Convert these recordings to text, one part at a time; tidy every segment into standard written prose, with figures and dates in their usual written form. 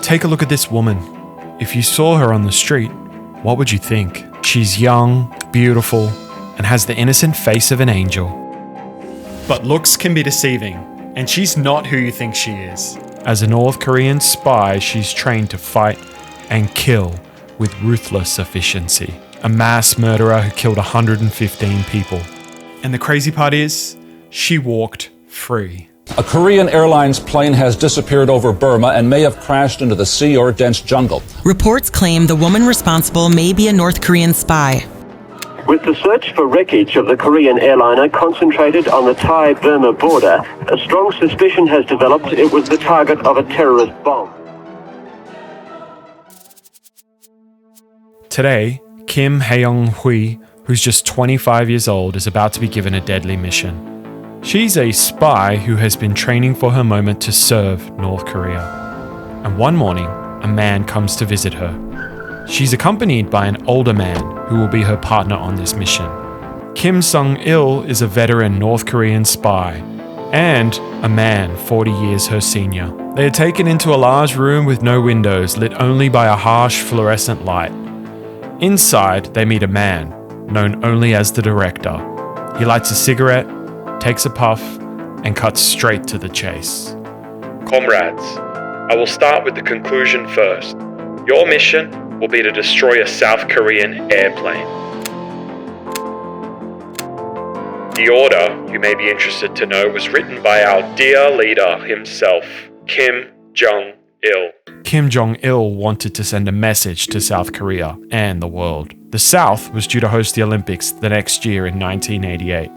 Take a look at this woman. If you saw her on the street, what would you think? She's young, beautiful, and has the innocent face of an angel. But looks can be deceiving, and she's not who you think she is. As a North Korean spy, she's trained to fight and kill with ruthless efficiency. A mass murderer who killed 115 people. And the crazy part is, she walked free. A Korean Airlines plane has disappeared over Burma and may have crashed into the sea or dense jungle. Reports claim the woman responsible may be a North Korean spy. With the search for wreckage of the Korean airliner concentrated on the Thai-Burma border, a strong suspicion has developed it was the target of a terrorist bomb. Today, Kim Hyun-hee, who's just 25 years old, is about to be given a deadly mission. She's a spy who has been training for her moment to serve North Korea. And one morning, a man comes to visit her. She's accompanied by an older man who will be her partner on this mission. Kim Sung-il is a veteran North Korean spy and a man 40 years her senior. They are taken into a large room with no windows, lit only by a harsh fluorescent light. Inside, they meet a man, known only as the director. He lights a cigarette, takes a puff, and cuts straight to the chase. Comrades, I will start with the conclusion first. Your mission will be to destroy a South Korean airplane. The order, you may be interested to know, was written by our dear leader himself, Kim Jong-il. Kim Jong-il wanted to send a message to South Korea and the world. The South was due to host the Olympics the next year in 1988.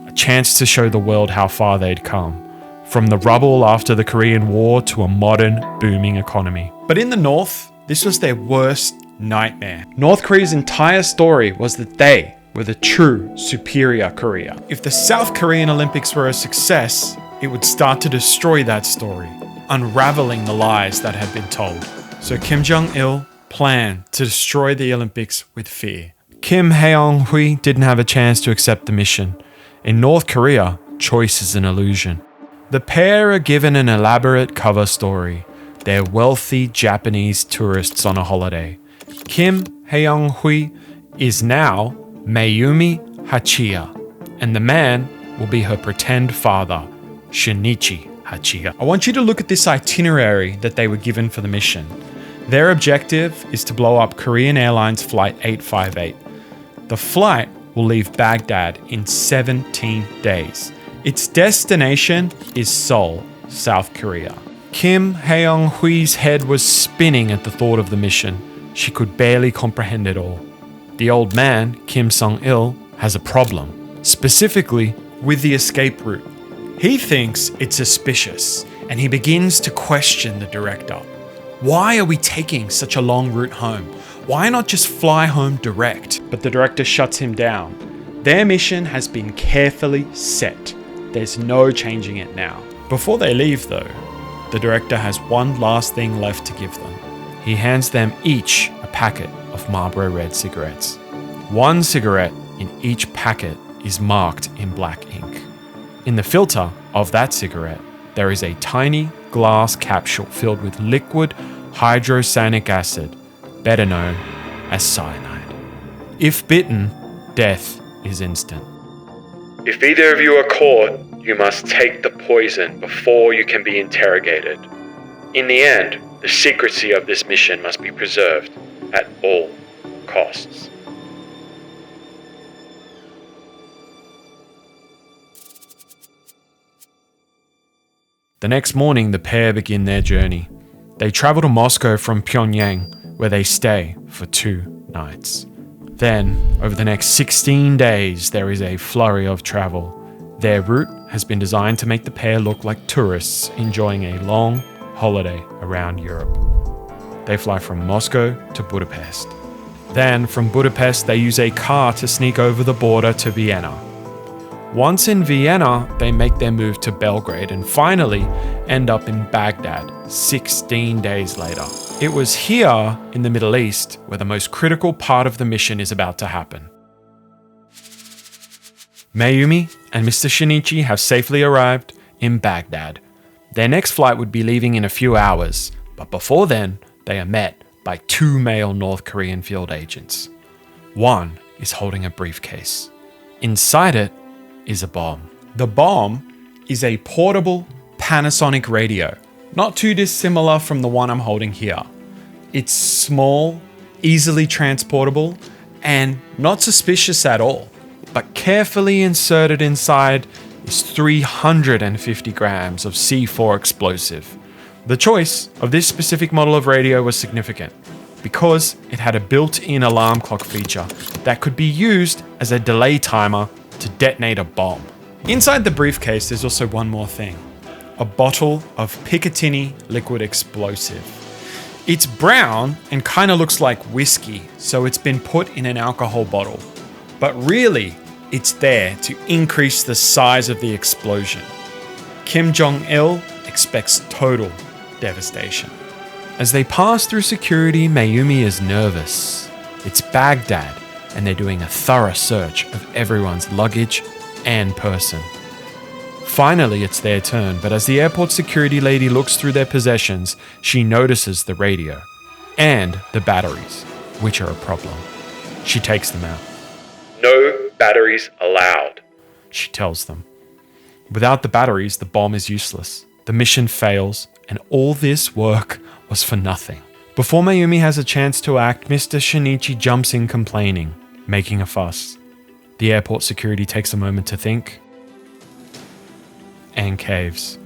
A chance to show the world how far they'd come. From the rubble after the Korean War to a modern, booming economy. But in the North, this was their worst nightmare. North Korea's entire story was that they were the true superior Korea. If the South Korean Olympics were a success, it would start to destroy that story, unraveling the lies that had been told. So Kim Jong-il planned to destroy the Olympics with fear. Kim Hyun-hee didn't have a chance to accept the mission. In North Korea, choice is an illusion. The pair are given an elaborate cover story. They're wealthy Japanese tourists on a holiday. Kim Hyun-hee is now Mayumi Hachiya, and the man will be her pretend father, Shinichi Hachiya. I want you to look at this itinerary that they were given for the mission. Their objective is to blow up Korean Airlines Flight 858. The flight will leave Baghdad in 17 days. Its destination is Seoul, South Korea. Kim Hyun-hee's head was spinning at the thought of the mission. She could barely comprehend it all. The old man, Kim Sung-il, has a problem, specifically with the escape route. He thinks it's suspicious, and he begins to question the director. Why are we taking such a long route home? Why not just fly home direct? But the director shuts him down. Their mission has been carefully set. There's no changing it now. Before they leave though, the director has one last thing left to give them. He hands them each a packet of Marlboro Red cigarettes. One cigarette in each packet is marked in black ink. In the filter of that cigarette, there is a tiny glass capsule filled with liquid hydrocyanuric acid, better known as cyanide. If bitten, death is instant. If either of you are caught, you must take the poison before you can be interrogated. In the end, the secrecy of this mission must be preserved at all costs. The next morning, the pair begin their journey. They travel to Moscow from Pyongyang, where they stay for 2 nights. Then, over the next 16 days, there is a flurry of travel. Their route has been designed to make the pair look like tourists enjoying a long holiday around Europe. They fly from Moscow to Budapest. Then, from Budapest, they use a car to sneak over the border to Vienna. Once in Vienna, they make their move to Belgrade and finally end up in Baghdad 16 days later. It was here in the Middle East where the most critical part of the mission is about to happen. Mayumi and Mr. Shinichi have safely arrived in Baghdad. Their next flight would be leaving in a few hours, But before then, they are met by 2 male North Korean field agents. One is holding a briefcase. Inside it is a bomb. The bomb is a portable Panasonic radio, not too dissimilar from the one I'm holding here. It's small, easily transportable, and not suspicious at all. But carefully inserted inside is 350 grams of C4 explosive. The choice of this specific model of radio was significant because it had a built-in alarm clock feature that could be used as a delay timer to detonate a bomb. Inside the briefcase, there's also one more thing: a bottle of Picatinny liquid explosive. It's brown and kind of looks like whiskey, so it's been put in an alcohol bottle. But really, it's there to increase the size of the explosion. Kim Jong-il expects total devastation. As they pass through security, Mayumi is nervous. It's Baghdad, and they're doing a thorough search of everyone's luggage and person. Finally, it's their turn, but as the airport security lady looks through their possessions, she notices the radio and the batteries, which are a problem. She takes them out. No batteries allowed, she tells them. Without the batteries, the bomb is useless. The mission fails, and all this work was for nothing. Before Mayumi has a chance to act, Mr. Shinichi jumps in complaining, making a fuss. The airport security takes a moment to think and caves.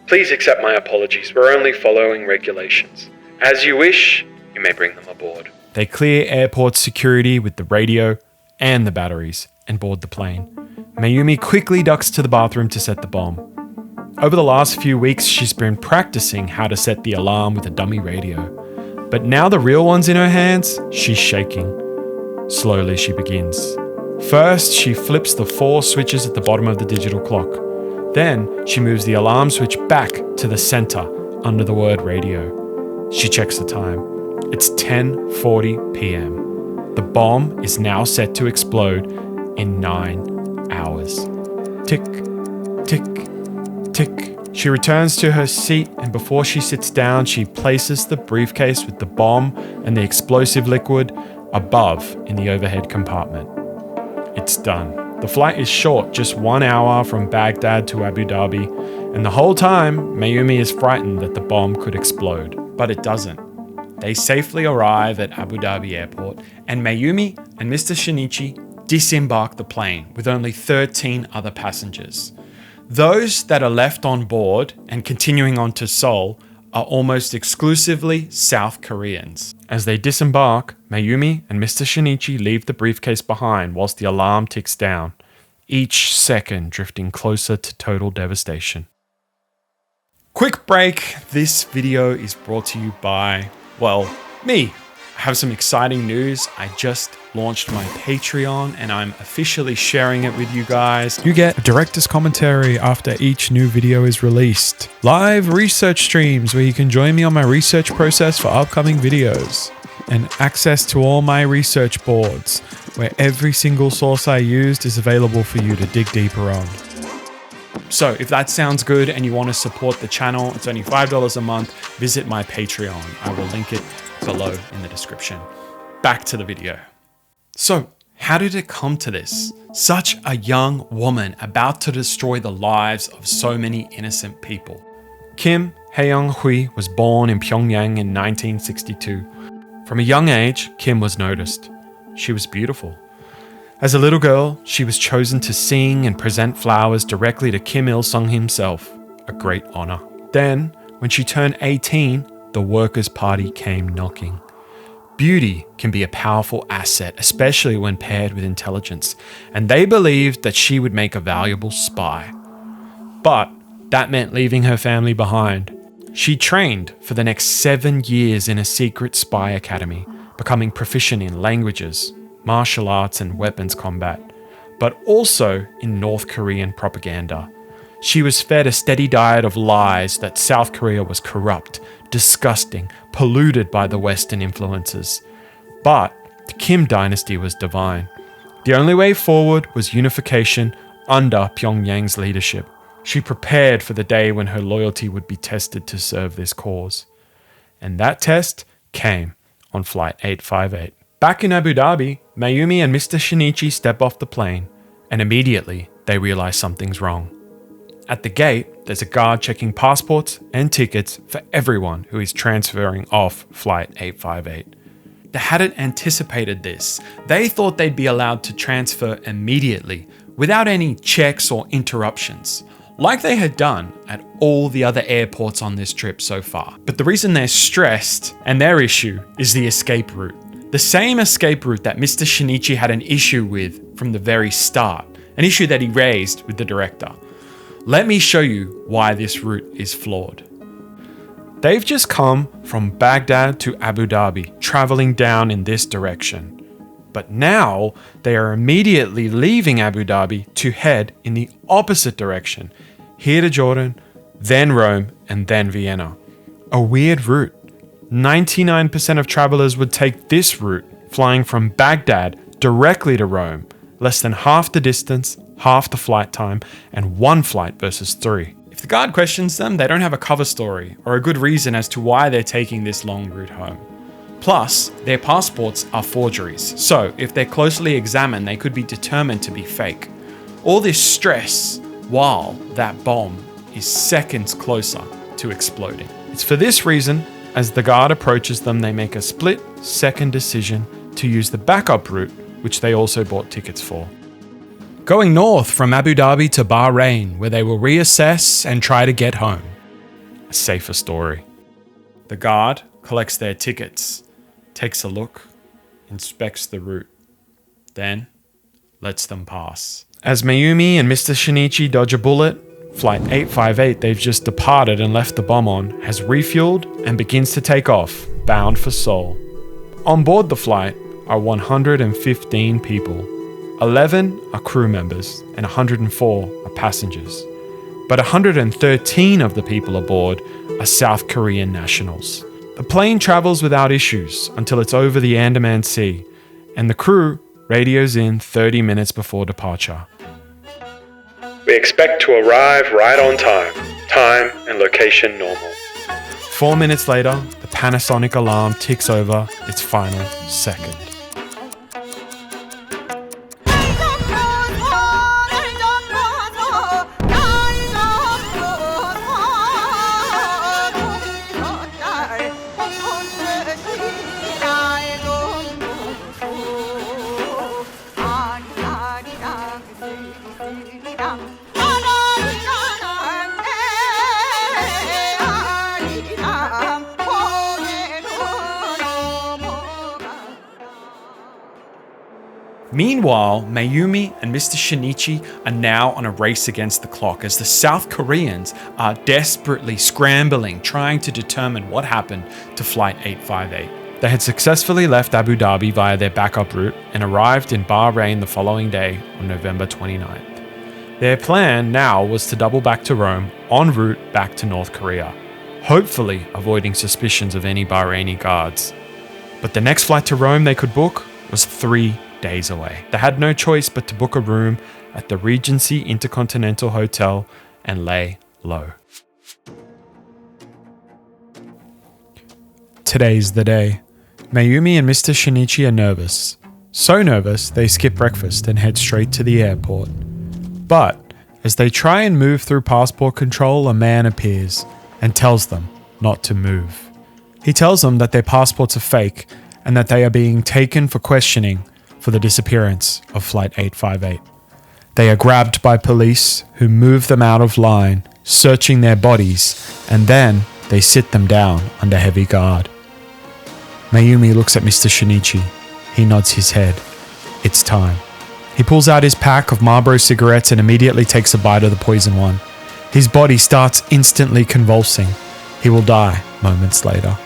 Please accept my apologies. We're only following regulations. As you wish, you may bring them aboard. They clear airport security with the radio and the batteries and board the plane. Mayumi quickly ducks to the bathroom to set the bomb. Over the last few weeks, she's been practicing how to set the alarm with a dummy radio. But now the real one's in her hands, she's shaking. Slowly she begins. First, she flips the 4 switches at the bottom of the digital clock. Then, she moves the alarm switch back to the center under the word radio. She checks the time. It's 10:40 p.m. The bomb is now set to explode in 9 hours. Tick, tick, tick. She returns to her seat, and before she sits down, she places the briefcase with the bomb and the explosive liquid above in the overhead compartment. It's done. The flight is short, just 1 hour from Baghdad to Abu Dhabi, and the whole time, Mayumi is frightened that the bomb could explode. But it doesn't. They safely arrive at Abu Dhabi airport, and Mayumi and Mr. Shinichi disembark the plane with only 13 other passengers. Those that are left on board and continuing on to Seoul are almost exclusively South Koreans. As they disembark, Mayumi and Mr. Shinichi leave the briefcase behind whilst the alarm ticks down, each second drifting closer to total devastation. Quick break. This video is brought to you by, well, me. I have some exciting news. I just launched my Patreon and I'm officially sharing it with you guys. You get a director's commentary after each new video is released. Live research streams where you can join me on my research process for upcoming videos. And access to all my research boards where every single source I used is available for you to dig deeper on. So if that sounds good and you want to support the channel, it's only $5 a month. Visit my Patreon. I will link it below in the description. Back to the video. So how did it come to this? Such a young woman about to destroy the lives of so many innocent people. Kim Hyun-hee was born in Pyongyang in 1962. From a young age, Kim was noticed. She was beautiful. As a little girl, she was chosen to sing and present flowers directly to Kim Il-sung himself, a great honor. Then, when she turned 18, the Workers' Party came knocking. Beauty can be a powerful asset, especially when paired with intelligence, and they believed that she would make a valuable spy. But that meant leaving her family behind. She trained for the next 7 years in a secret spy academy, becoming proficient in languages, martial arts and weapons combat, but also in North Korean propaganda. She was fed a steady diet of lies that South Korea was corrupt, disgusting, polluted by the Western influences. But the Kim dynasty was divine. The only way forward was unification under Pyongyang's leadership. She prepared for the day when her loyalty would be tested to serve this cause. And that test came on Flight 858. Back in Abu Dhabi, Mayumi and Mr. Shinichi step off the plane, and immediately they realize something's wrong. At the gate, there's a guard checking passports and tickets for everyone who is transferring off Flight 858. They hadn't anticipated this. They thought they'd be allowed to transfer immediately, without any checks or interruptions, like they had done at all the other airports on this trip so far. But the reason they're stressed, and their issue, is the escape route. The same escape route that Mr. Shinichi had an issue with from the very start, an issue that he raised with the director. Let me show you why this route is flawed. They've just come from Baghdad to Abu Dhabi, traveling down in this direction. But now they are immediately leaving Abu Dhabi to head in the opposite direction, here to Jordan, then Rome, and then Vienna. A weird route. 99% of travelers would take this route, flying from Baghdad directly to Rome, less than half the distance, half the flight time, and one flight versus 3. If the guard questions them, they don't have a cover story or a good reason as to why they're taking this long route home. Plus, their passports are forgeries, so if they're closely examined, they could be determined to be fake. All this stress while that bomb is seconds closer to exploding. It's for this reason, as the guard approaches them, they make a split-second decision to use the backup route, which they also bought tickets for. Going north from Abu Dhabi to Bahrain, where they will reassess and try to get home. A safer story. The guard collects their tickets, takes a look, inspects the route, then lets them pass. As Mayumi and Mr. Shinichi dodge a bullet, Flight 858 they've just departed and left the bomb on has refueled and begins to take off, bound for Seoul. On board the flight are 115 people. 11 are crew members and 104 are passengers. But 113 of the people aboard are South Korean nationals. The plane travels without issues until it's over the Andaman Sea, and the crew radios in 30 minutes before departure. We expect to arrive right on time. Time and location normal. 4 minutes later, the Panasonic alarm ticks over its final second. Meanwhile, Mayumi and Mr. Shinichi are now on a race against the clock as the South Koreans are desperately scrambling, trying to determine what happened to Flight 858. They had successfully left Abu Dhabi via their backup route and arrived in Bahrain the following day on November 29th. Their plan now was to double back to Rome en route back to North Korea, hopefully avoiding suspicions of any Bahraini guards. But the next flight to Rome they could book was 3 days away. They had no choice but to book a room at the Regency Intercontinental Hotel and lay low. Today's the day. Mayumi and Mr. Shinichi are nervous. So nervous, they skip breakfast and head straight to the airport. But as they try and move through passport control, a man appears and tells them not to move. He tells them that their passports are fake and that they are being taken for questioning for the disappearance of Flight 858. They are grabbed by police who move them out of line, searching their bodies, and then they sit them down under heavy guard. Mayumi looks at Mr. Shinichi. He nods his head. It's time. He pulls out his pack of Marlboro cigarettes and immediately takes a bite of the poison one. His body starts instantly convulsing. He will die moments later.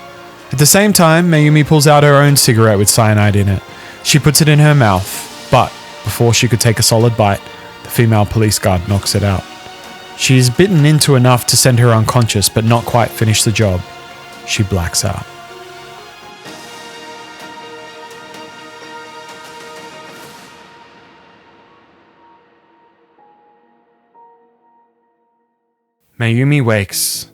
At the same time, Mayumi pulls out her own cigarette with cyanide in it. She puts it in her mouth, but before she could take a solid bite, the female police guard knocks it out. She is bitten into enough to send her unconscious, but not quite finish the job. She blacks out. Mayumi wakes.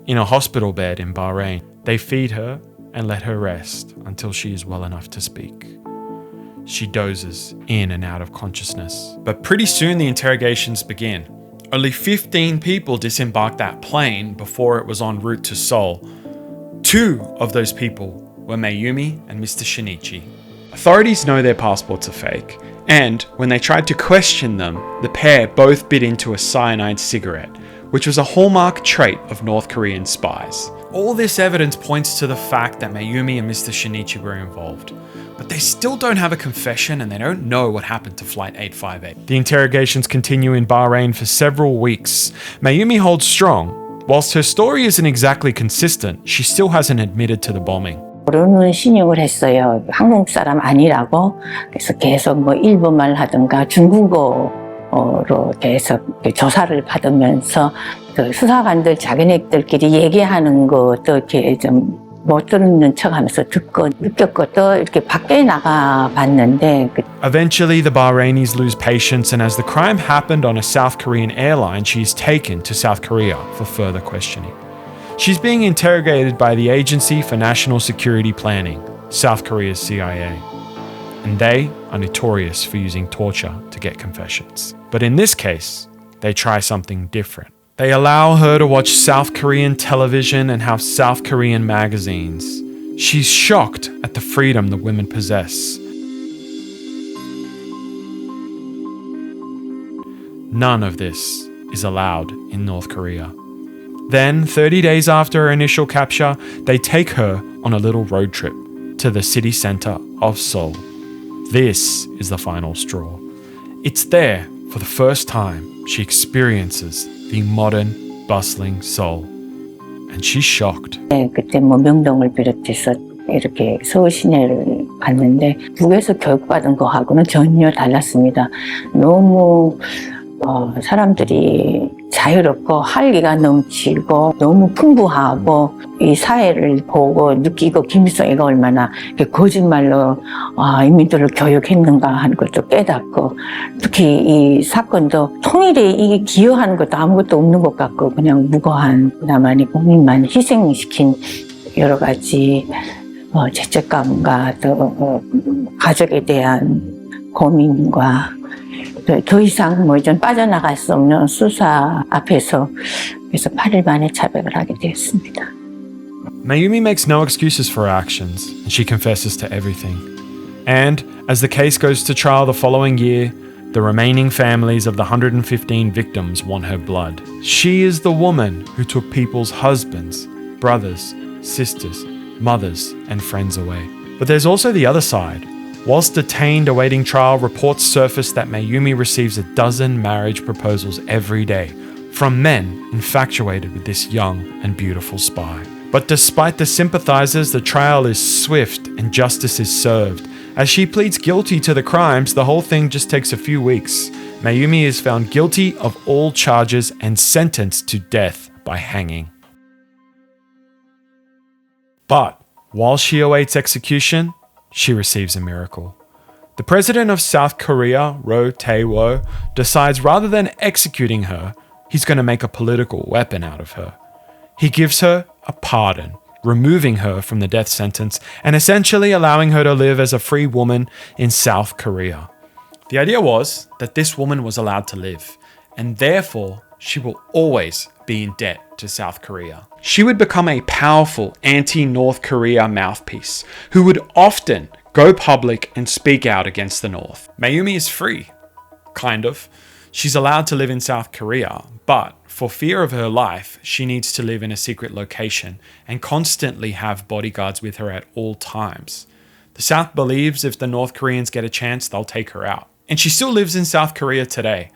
in a hospital bed in Bahrain. They feed her and let her rest until she is well enough to speak. She dozes in and out of consciousness. But pretty soon the interrogations begin. Only 15 people disembarked that plane before it was en route to Seoul. 2 of those people were Mayumi and Mr. Shinichi. Authorities know their passports are fake, and when they tried to question them, the pair both bit into a cyanide cigarette, which was a hallmark trait of North Korean spies. All this evidence points to the fact that Mayumi and Mr. Shinichi were involved, but they still don't have a confession and they don't know what happened to Flight 858. The interrogations continue in Bahrain for several weeks. Mayumi holds strong. Whilst her story isn't exactly consistent, she still hasn't admitted to the bombing. 모르는 신용을 했어요. 한국 사람 아니라고. 그래서 계속 뭐 일본말 하든가 중국어로 계속 조사를 받으면서 그 수사관들 자기네들끼리 얘기하는 것도 이렇게 좀 못 듣는 척하면서 듣고 느꼈고 또 이렇게 밖에 나가 봤는데. Eventually, the Bahrainis lose patience, and as the crime happened on a South Korean airline, she is taken to South Korea for further questioning. She's being interrogated by the Agency for National Security Planning, South Korea's CIA. And they are notorious for using torture to get confessions. But in this case, they try something different. They allow her to watch South Korean television and have South Korean magazines. She's shocked at the freedom the women possess. None of this is allowed in North Korea. Then, 30 days after her initial capture, they take her on a little road trip to the city center of Seoul. This is the final straw. It's there, for the first time, she experiences the modern, bustling Seoul. And she's shocked. 그때 뭐 명동을 비롯해서 이렇게 서울 시내를 갔는데 북에서 교육받은 거하고는 전혀 달랐습니다. 너무 사람들이 자유롭고 활기가 넘치고 너무 풍부하고 이 사회를 보고 느끼고 김일성이가 얼마나 거짓말로 인민들을 교육했는가 하는 것도 깨닫고 특히 이 사건도 통일에 이게 기여하는 것도 아무것도 없는 것 같고 그냥 무고한 나만이 국민만 희생시킨 여러 가지 죄책감과 또 가족에 대한 고민과 더 이상 좀 빠져나갈 수 없는 수사 앞에서 그래서 8일 만에 자백을 하게 되었습니다. Mayumi makes no excuses for her actions, and she confesses to everything. And as the case goes to trial the following year, the remaining families of the 115 victims want her blood. She is the woman who took people's husbands, brothers, sisters, mothers, and friends away. But there's also the other side. Whilst detained awaiting trial, reports surface that Mayumi receives a dozen marriage proposals every day from men infatuated with this young and beautiful spy. But despite the sympathizers, the trial is swift and justice is served. As she pleads guilty to the crimes, the whole thing just takes a few weeks. Mayumi is found guilty of all charges and sentenced to death by hanging. But while she awaits execution, she receives a miracle. The president of South Korea, Roh Tae-wo, decides rather than executing her, he's going to make a political weapon out of her. He gives her a pardon, removing her from the death sentence and essentially allowing her to live as a free woman in South Korea. The idea was that this woman was allowed to live, and therefore she will always be in debt to South Korea. She would become a powerful anti-North Korea mouthpiece who would often go public and speak out against the North. Mayumi is free, kind of. She's allowed to live in South Korea, but for fear of her life, she needs to live in a secret location and constantly have bodyguards with her at all times. The South believes if the North Koreans get a chance, they'll take her out. And she still lives in South Korea today.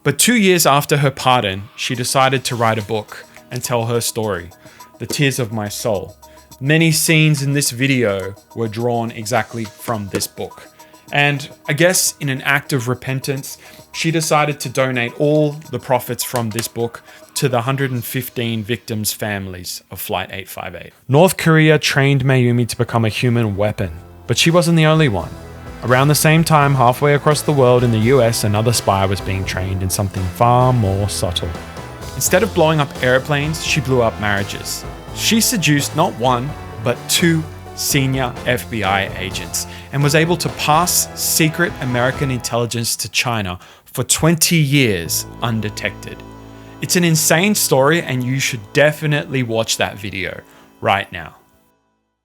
But 2 years after her pardon, she decided to write a book and tell her story, The Tears of My Soul. Many scenes in this video were drawn exactly from this book. And I guess in an act of repentance, she decided to donate all the profits from this book to the 115 victims' families of Flight 858. North Korea trained Mayumi to become a human weapon, but she wasn't the only one. Around the same time, halfway across the world in the US, another spy was being trained in something far more subtle. Instead of blowing up airplanes, she blew up marriages. She seduced not one, but 2 senior FBI agents and was able to pass secret American intelligence to China for 20 years undetected. It's an insane story and you should definitely watch that video right now.